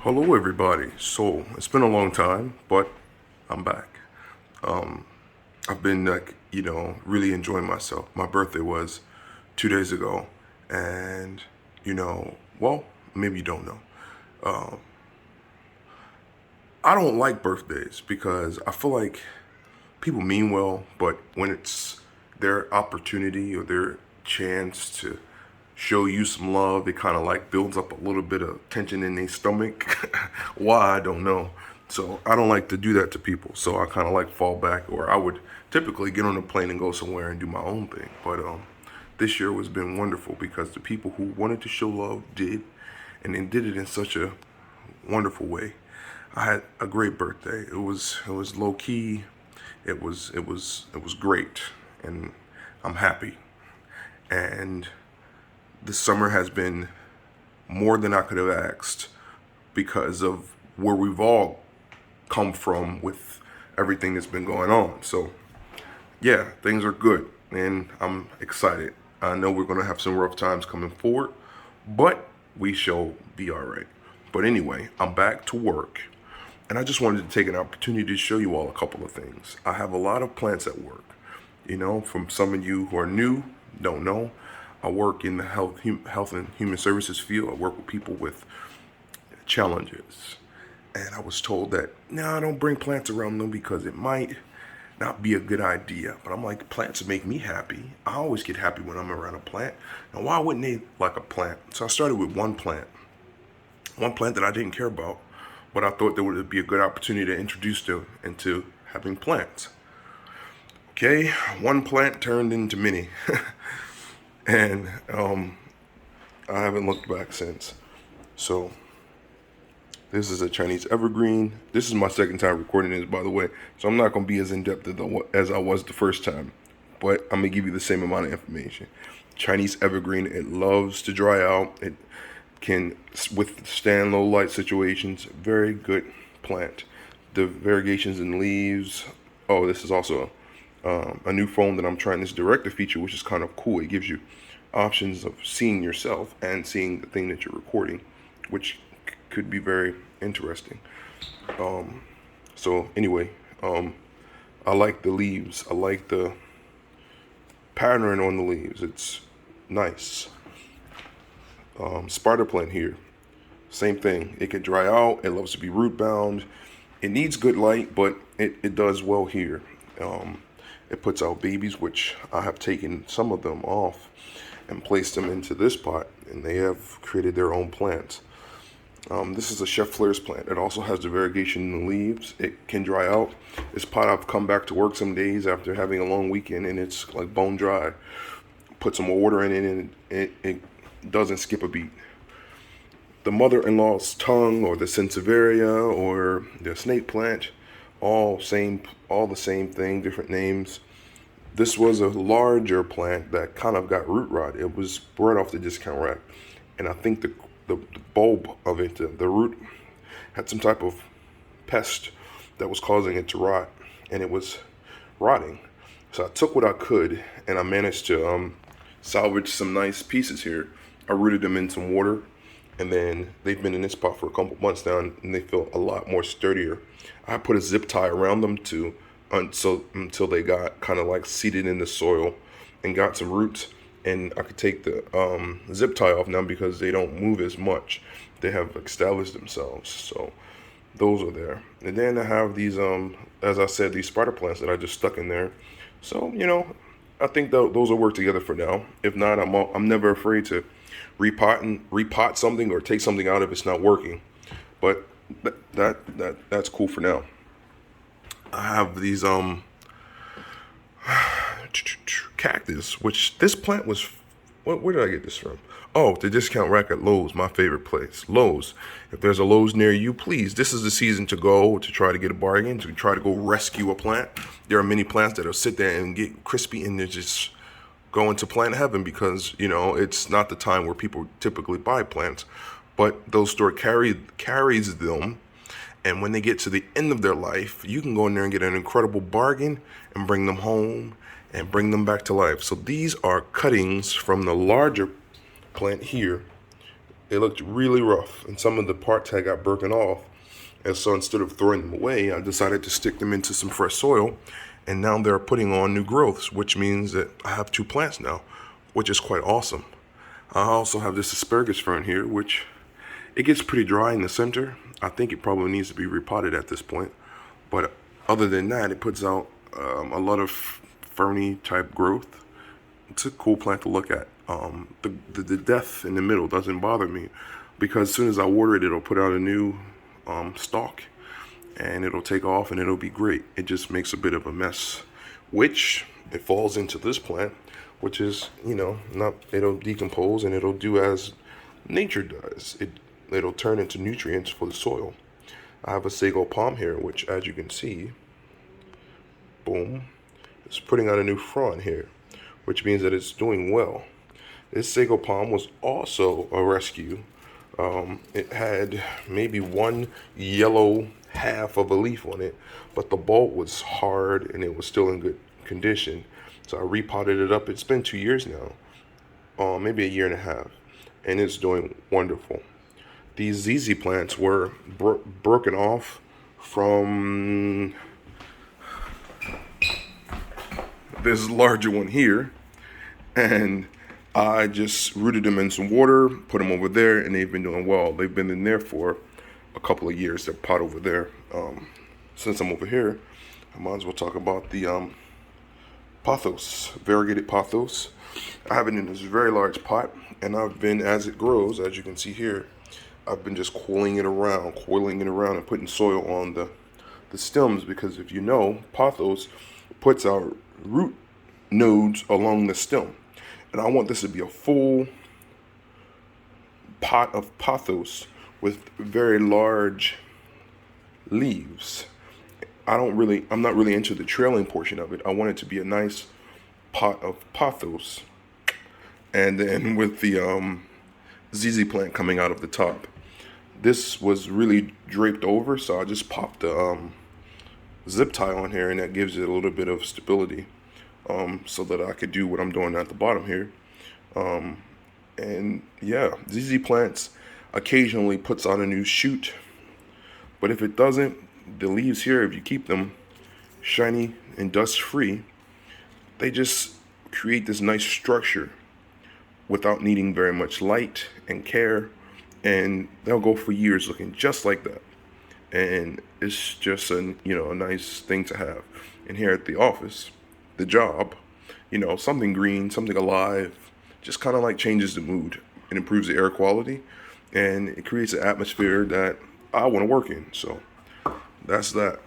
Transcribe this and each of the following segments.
Hello, everybody. So it's been a long time, but I'm back. Um, I've been really enjoying myself. My birthday was 2 days ago, and well, maybe you don't know. Um, I don't like birthdays because I feel like people mean well, but when it's their opportunity or their chance to show you some love, it kind of like builds up a little bit of tension in their stomach. Why, I don't know. So I don't like to do that to people. So I kind of like fall back, or I would typically get on a plane and go somewhere and do my own thing. But this year has been wonderful because the people who wanted to show love did, and they did it in such a wonderful way. I had a great birthday. It was low key. It was great, and I'm happy. And the summer has been more than I could have asked because of where we've all come from with everything that's been going on. So yeah, things are good, and I'm excited. I know we're gonna have some rough times coming forward, but we shall be all right. But anyway, I'm back to work. And I just wanted to take an opportunity to show you all a couple of things. I have a lot of plants at work. From some of you who are new, don't know, I work in the health and human services field. I work with people with challenges. And I was told that, no, don't bring plants around them because it might not be a good idea. But I'm like, plants make me happy. I always get happy when I'm around a plant. Now, why wouldn't they like a plant? So I started with one plant that I didn't care about, but I thought there would be a good opportunity to introduce them into having plants. Okay, one plant turned into many, and I haven't looked back since. So this is a Chinese evergreen. This is my second time recording this, by the way, so I'm not going to be as in-depth as I was the first time, but I'm going to give you the same amount of information. Chinese evergreen, it loves to dry out. It can withstand low light situations. Very good plant. The variegations in leaves. Oh, this is also a new phone that I'm trying, this director feature, which is kind of cool. It gives you options of seeing yourself and seeing the thing that you're recording, which could be very interesting. So anyway, I like the leaves. I like the pattern on the leaves. It's nice. Spider plant here, same thing. It can dry out. It loves to be root bound. It needs good light, but it does well here. It puts out babies, which I have taken some of them off and placed them into this pot, and they have created their own plants. This is a Chef Flair's plant. It also has the variegation in the leaves. It can dry out. This pot, I've come back to work some days after having a long weekend, and it's like bone dry. Put some water in it, and it doesn't skip a beat. The mother-in-law's tongue, or the Sansevieria, or the snake plant, all the same thing, different names. This was a larger plant that kind of got root rot. It was bred off the discount rack, and I think the bulb of it, the root, had some type of pest that was causing it to rot, and it was rotting. So I took what I could, and I managed to salvage some nice pieces here. I rooted them in some water, and then they've been in this pot for a couple months now, and they feel a lot more sturdier. I put a zip tie around them until they got kind of like seated in the soil and got some roots, and I could take the zip tie off now because they don't move as much. They have established themselves, so those are there. And then I have these, as I said, these spider plants that I just stuck in there. So I think those will work together for now. If not, I'm never afraid to repot something or take something out if it's not working. But that's cool for now. I have these cactus, which this plant was. Where did I get this from? Oh, the discount rack at Lowe's, my favorite place. Lowe's. If there's a Lowe's near you, please, this is the season to go to try to get a bargain, to try to go rescue a plant. There are many plants that'll sit there and get crispy and they're just going to plant heaven because, it's not the time where people typically buy plants. But those store carries them, and when they get to the end of their life, you can go in there and get an incredible bargain and bring them home and bring them back to life. So these are cuttings from the larger plant here. it looked really rough, and some of the parts had got broken off. And so instead of throwing them away, I decided to stick them into some fresh soil, and now they're putting on new growths, which means that I have two plants now, which is quite awesome. I also have this asparagus fern here, which it gets pretty dry in the center. I think it probably needs to be repotted at this point. But other than that, it puts out a lot of ferny type growth. It's a cool plant to look at. The death in the middle doesn't bother me because as soon as I water it, it'll put out a new stalk and it'll take off and it'll be great. It just makes a bit of a mess, which it falls into this plant, which is, not, it'll decompose and it'll do as nature does. It'll turn into nutrients for the soil. I have a sago palm here, which as you can see, boom, it's putting out a new frond here, which means that it's doing well. This sago palm was also a rescue. It had maybe one yellow half of a leaf on it, but the bulb was hard and it was still in good condition. So I repotted it up. It's been 2 years now, maybe a year and a half, and it's doing wonderful. These ZZ plants were broken off from this larger one here, and I just rooted them in some water, put them over there, and they've been doing well. They've been in there for a couple of years. They're pot over there. Since I'm over here, I might as well talk about the pothos, variegated pothos. I have it in this very large pot, and I've been, as it grows, as you can see here, I've been just coiling it around and putting soil on the stems, because if you know, pothos puts out root nodes along the stem. And I want this to be a full pot of pothos with very large leaves. I'm not really into the trailing portion of it. I want it to be a nice pot of pothos. And then with the ZZ plant coming out of the top. This was really draped over, so I just popped the zip tie on here, and that gives it a little bit of stability, so that I could do what I'm doing at the bottom here. And yeah, ZZ plants occasionally puts out a new shoot, but if it doesn't, the leaves here, if you keep them shiny and dust free, they just create this nice structure without needing very much light and care, and they'll go for years looking just like that. And it's just a nice thing to have. And here at the office, the job, something green, something alive, just kind of like changes the mood. It improves the air quality, and it creates an atmosphere that I want to work in. So that's that.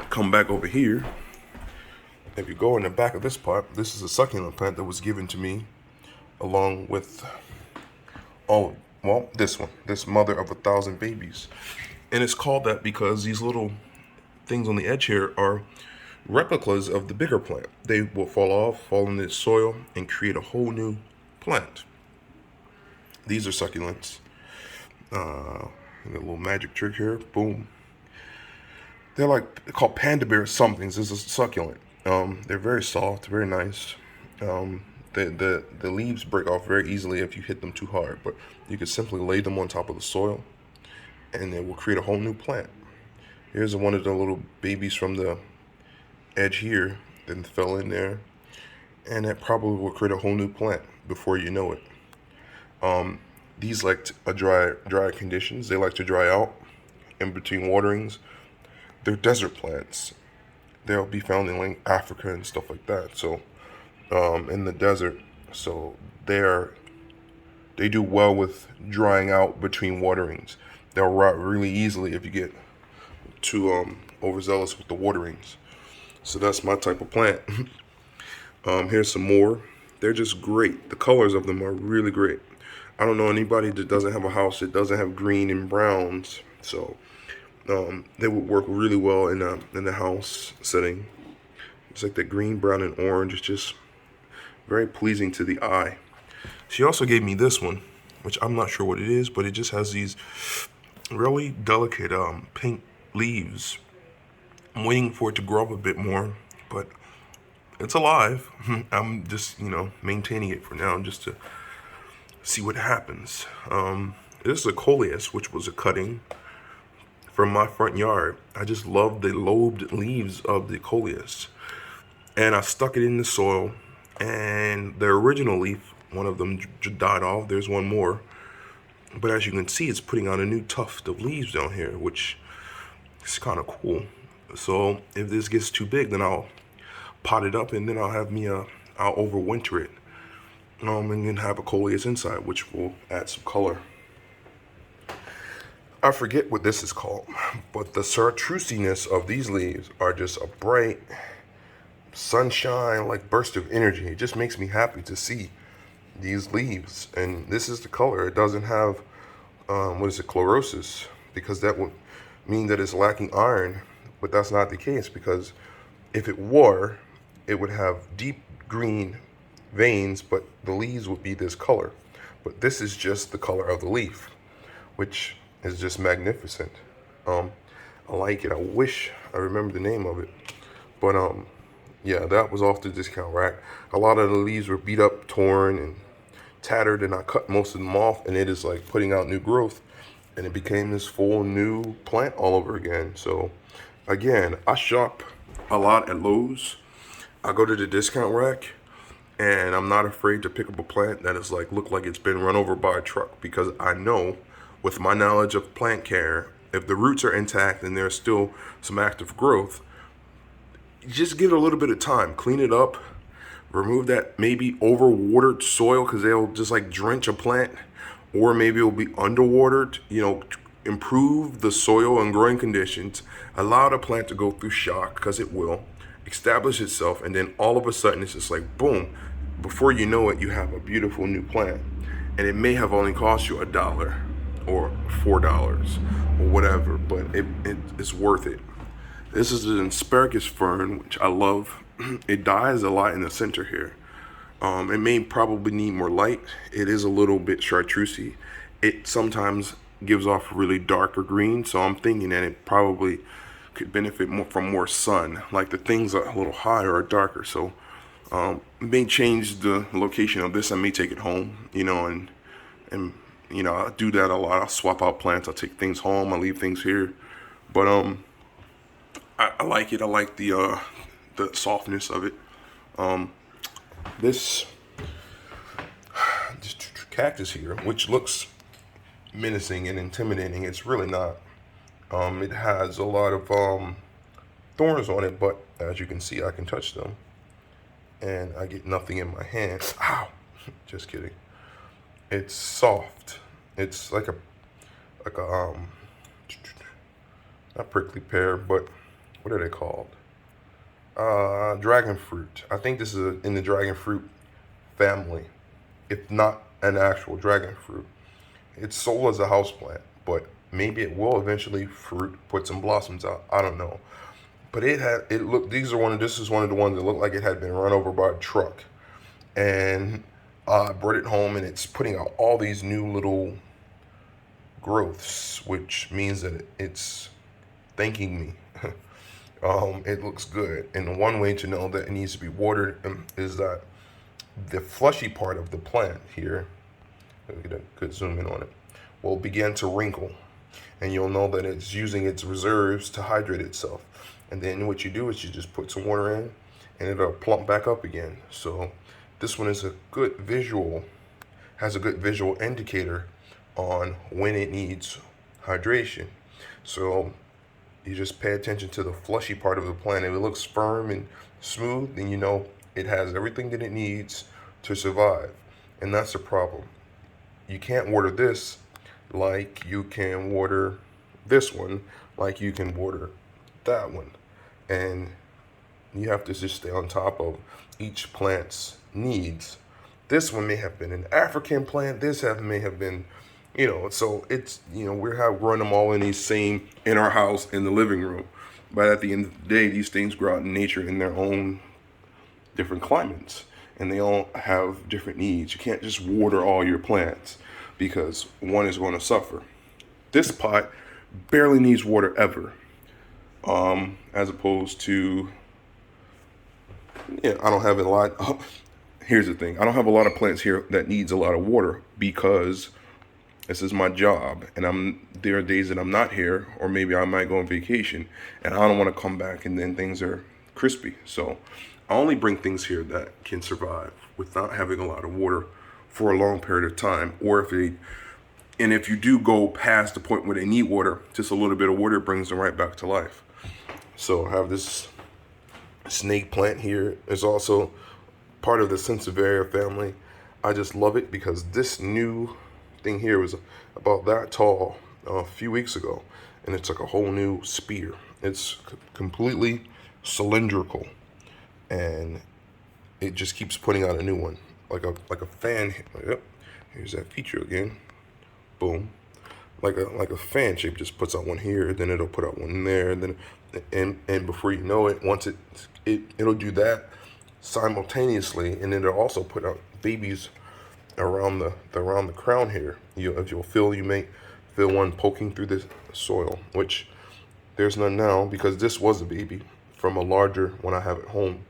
Come back over here. If you go in the back of this part, this is a succulent plant that was given to me along with, this mother of 1,000 babies. And it's called that because these little things on the edge here are replicas of the bigger plant. They will fall in the soil, and create a whole new plant. These are succulents. A little magic trick here. Boom. They're called panda bear somethings. This is a succulent. They're very soft, very nice. The leaves break off very easily if you hit them too hard, but you can simply lay them on top of the soil, and it will create a whole new plant. Here's one of the little babies from the edge here that fell in there, and that probably will create a whole new plant before you know it. These like dry conditions. They like to dry out in between waterings. They're desert plants. They'll be found in Africa and stuff like that. So in the desert, so they do well with drying out between waterings. They'll rot really easily if you get too overzealous with the waterings. So that's my type of plant. Here's some more. They're just great. The colors of them are really great. I don't know anybody that doesn't have a house that doesn't have green and browns. So they would work really well in the house setting. It's like that green, brown, and orange. It's just very pleasing to the eye. She also gave me this one, which I'm not sure what it is, but it just has these really delicate pink leaves. I'm waiting for it to grow up a bit more, but it's alive. I'm just, maintaining it for now just to see what happens. This is a coleus, which was a cutting from my front yard. I just love the lobed leaves of the coleus. And I stuck it in the soil, and the original leaf, one of them died off. There's one more. But as you can see, it's putting out a new tuft of leaves down here, which is kind of cool. So if this gets too big, then I'll pot it up, and then I'll overwinter it. And then have a coleus inside, which will add some color. I forget what this is called, but the chartreusiness of these leaves are just a bright sunshine, like burst of energy. It just makes me happy to see these leaves. And this is the color. It doesn't have, chlorosis, because that would mean that it's lacking iron, but that's not the case, because if it were, it would have deep green veins, but the leaves would be this color. But this is just the color of the leaf, which is just magnificent. I like it. I wish I remember the name of it. But yeah, that was off the discount rack. A lot of the leaves were beat up, torn, and tattered, and I cut most of them off, and it is like putting out new growth, and it became this full new plant all over again. So again, I shop a lot at Lowe's. I go to the discount rack, and I'm not afraid to pick up a plant that is look like it's been run over by a truck, because I know, with my knowledge of plant care, if the roots are intact and there's still some active growth, just give it a little bit of time. Clean it up, remove that maybe overwatered soil, because they'll just drench a plant, or maybe it'll be underwatered. Improve the soil and growing conditions, allow the plant to go through shock, because it will establish itself, and then all of a sudden it's just boom, before you know it, you have a beautiful new plant. And it may have only cost you $1 or $4 or whatever, but it's worth it. This is an asparagus fern, which I love. It dies a lot in the center here. It may probably need more light. It is a little bit chartreusey. It sometimes gives off a really darker green, so I'm thinking that it probably could benefit more from more sun. Like the things are a little higher or darker, so may change the location of this. I may take it home, and I do that a lot. I'll swap out plants. I'll take things home. I leave things here, but I like it. I like the softness of it. This cactus here, which looks menacing and intimidating, it's really not. It has a lot of thorns on it, but as you can see, I can touch them, and I get nothing in my hand. Ow! Just kidding. It's soft. It's like a not prickly pear, but what are they called? Dragon fruit. I think this is in the dragon fruit family, if not an actual dragon fruit. It's sold as a houseplant, but maybe it will eventually put some blossoms out. I don't know. But this is one of the ones that looked like it had been run over by a truck. And I brought it home, and it's putting out all these new little growths, which means that it's thanking me. It looks good. And one way to know that it needs to be watered is that the fleshy part of the plant here, get a good zoom in on it, will begin to wrinkle. And you'll know that it's using its reserves to hydrate itself. And then what you do is you just put some water in, and it'll plump back up again. So this one is has a good visual indicator on when it needs hydration. So you just pay attention to the fleshy part of the plant. If it looks firm and smooth, then you know it has everything that it needs to survive. And that's the problem. You can't water this like you can water this one, like you can water that one. And you have to just stay on top of each plant's needs. This one may have been an African plant. This may have been, so it's, we have run them all in our house in the living room. But at the end of the day, these things grow out in nature in their own different climates, and they all have different needs. You can't just water all your plants, because one is going to suffer. This pot barely needs water ever, as opposed to, I don't have a lot. here's the thing. I don't have a lot of plants here that needs a lot of water because this is my job, and there are days that I'm not here, or maybe I might go on vacation, and I don't want to come back and then things are crispy. So I only bring things here that can survive without having a lot of water for a long period of time. Or if you do go past the point where they need water, just a little bit of water brings them right back to life. So I have this snake plant here. It's also part of the Sansevieria family. I just love it because this new thing here was about that tall a few weeks ago, and it's like a whole new spear. It's completely cylindrical, and it just keeps putting out a new one, like a fan. Yep, here's that feature again. Boom, like a fan shape. Just puts out one here, then it'll put out one there, and then and before you know it, once it'll do that simultaneously, and then it'll also put out babies around the crown here. You may feel one poking through the soil, which there's none now because this was a baby from a larger one I have at home,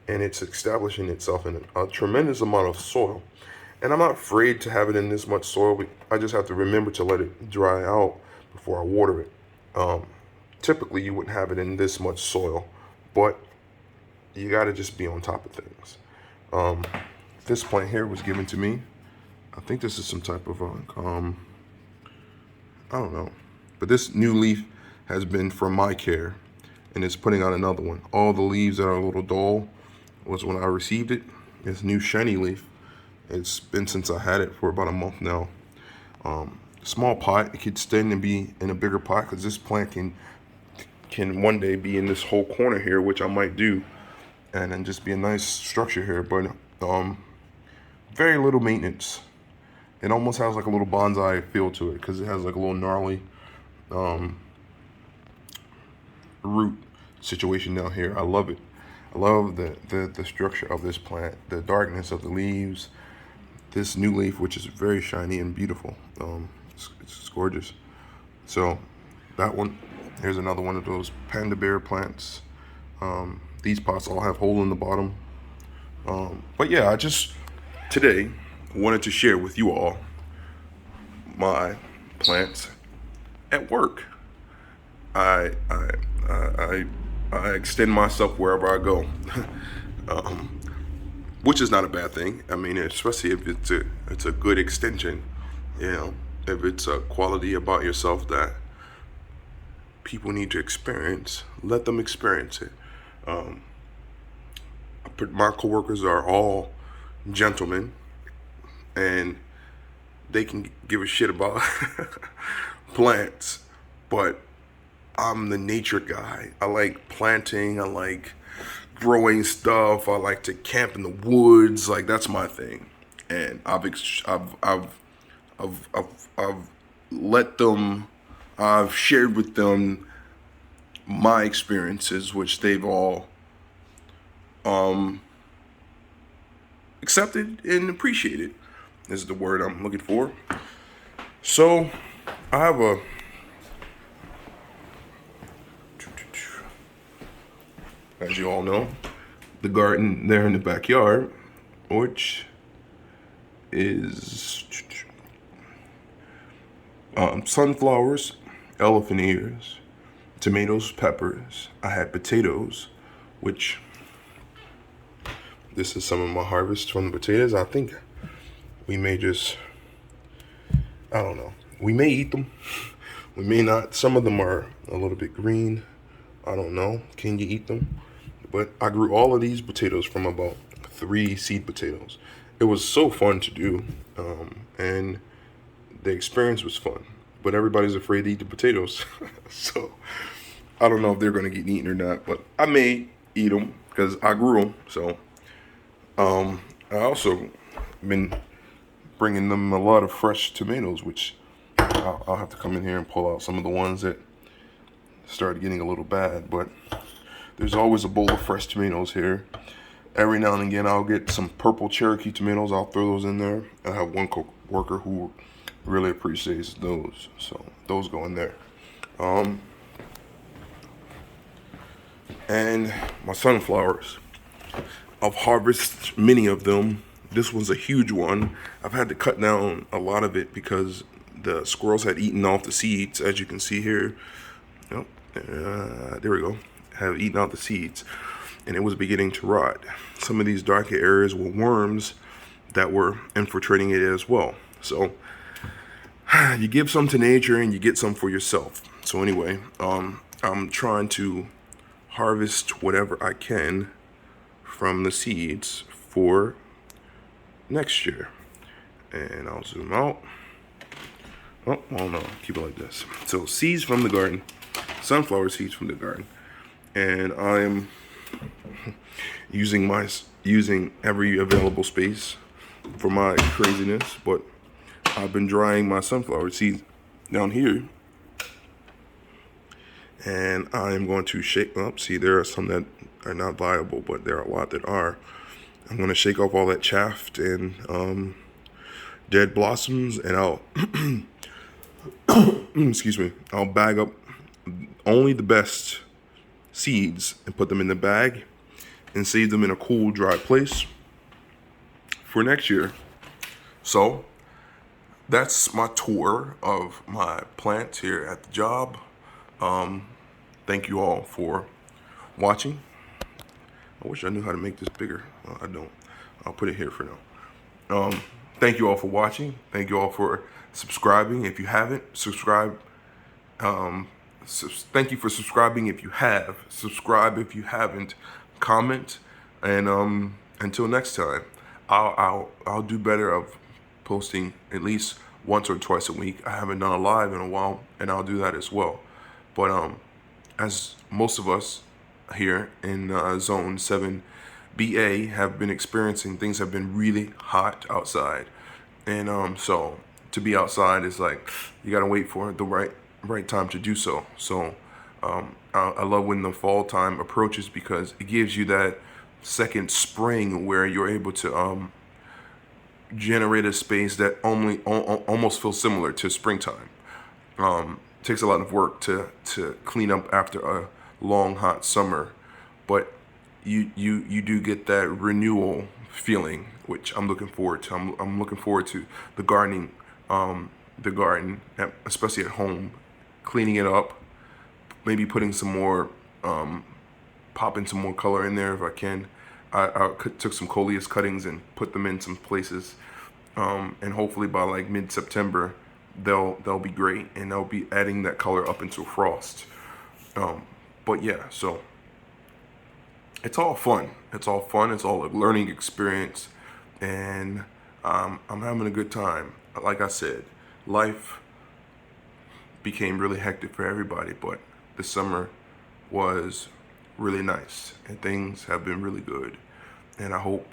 and it's establishing itself in a tremendous amount of soil. And I'm not afraid to have it in this much soil. I just have to remember to let it dry out before I water it. Typically, you wouldn't have it in this much soil, but you got to just be on top of things. This plant here was given to me. I think this is some type of I don't know, but this new leaf has been from my care, and it's putting out another one. All the leaves that are a little dull was when I received it. This new shiny leaf. It's been since I had it for about a month now. Small pot. It could stand and be in a bigger pot because this plant can one day be in this whole corner here, which I might do, and then just be a nice structure here. But very little maintenance. It almost has like a little bonsai feel to it because it has like a little gnarly root situation down here. I love it. I love the structure of this plant, the darkness of the leaves, this new leaf, which is very shiny and beautiful. It's gorgeous. So that one, here's another one of those panda bear plants. These pots all have hole in the bottom. But yeah, I just today wanted to share with you all my plants at work. I extend myself wherever I go, which is not a bad thing. I mean, especially if it's a good extension, you know, if it's a quality about yourself that people need to experience, let them experience it. My coworkers are all gentlemen, and they can give a shit about plants, but I'm the nature guy. I like planting. I like growing stuff. I like to camp in the woods. Like that's my thing. And I've let them. I've shared with them my experiences, which they've all accepted and appreciated. This is the word I'm looking for. So I have as you all know, the garden there in the backyard, which is sunflowers, elephant ears, tomatoes, peppers. I had potatoes, which this is some of my harvest from the potatoes. I think we may just, I don't know. We may eat them. We may not. Some of them are a little bit green. I don't know. Can you eat them? But I grew all of these potatoes from about 3 seed potatoes. It was so fun to do, and the experience was fun. But everybody's afraid to eat the potatoes, so I don't know if they're gonna get eaten or not. But I may eat them because I grew them. So I also been bringing them a lot of fresh tomatoes, which I'll have to come in here and pull out some of the ones that started getting a little bad. But there's always a bowl of fresh tomatoes here. Every now and again, I'll get some purple Cherokee tomatoes. I'll throw those in there. I have one worker who really appreciates those, so those go in there. And my sunflowers. I've harvested many of them. This one's a huge one. I've had to cut down a lot of it because the squirrels had eaten off the seeds, as you can see here. Yep, there we go. Have eaten out the seeds, and it was beginning to rot. Some of these darker areas were worms that were infiltrating it as well. So you give some to nature and you get some for yourself. So anyway, I'm trying to harvest whatever I can from the seeds for next year. And I'll zoom out. Oh, well, no, keep it like this. So seeds from the garden, sunflower seeds from the garden. And I'm using every available space for my craziness, but I've been drying my sunflower seeds down here, and I am going to shake up. See, there are some that are not viable, but there are a lot that are. I'm going to shake off all that chaff and dead blossoms, and I'll excuse me, I'll bag up only the best seeds and put them in the bag and save them in a cool, dry place for next year. So that's my tour of my plants here at the job. Thank you all for watching. I wish I knew how to make this bigger. Well, I don't. I'll put it here for now. Thank you all for watching. Thank you all for subscribing. If you haven't, subscribe. Thank you for subscribing if you have. Subscribe if you haven't. Comment. And until next time, I'll do better of posting at least once or twice a week. I haven't done a live in a while, and I'll do that as well. But as most of us here in Zone 7BA have been experiencing, things have been really hot outside, and so to be outside is like you gotta wait for the right time to do so. So I love when the fall time approaches because it gives you that second spring where you're able to generate a space that almost feels similar to springtime. Takes a lot of work to clean up after a long hot summer, but you do get that renewal feeling, which I'm looking forward to. I'm looking forward to the garden, especially at home, cleaning it up, maybe putting some more, popping some more color in there if I can. I took some coleus cuttings and put them in some places, and hopefully by like mid-September they'll be great, and they'll be adding that color up into frost. But yeah, so it's all fun. It's all a learning experience, and I'm having a good time. Like I said, life became really hectic for everybody, but the summer was really nice, and things have been really good. And I hope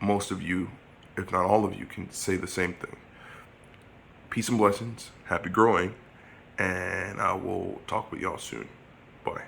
most of you, if not all of you, can say the same thing. Peace and blessings, happy growing, and I will talk with y'all soon. Bye.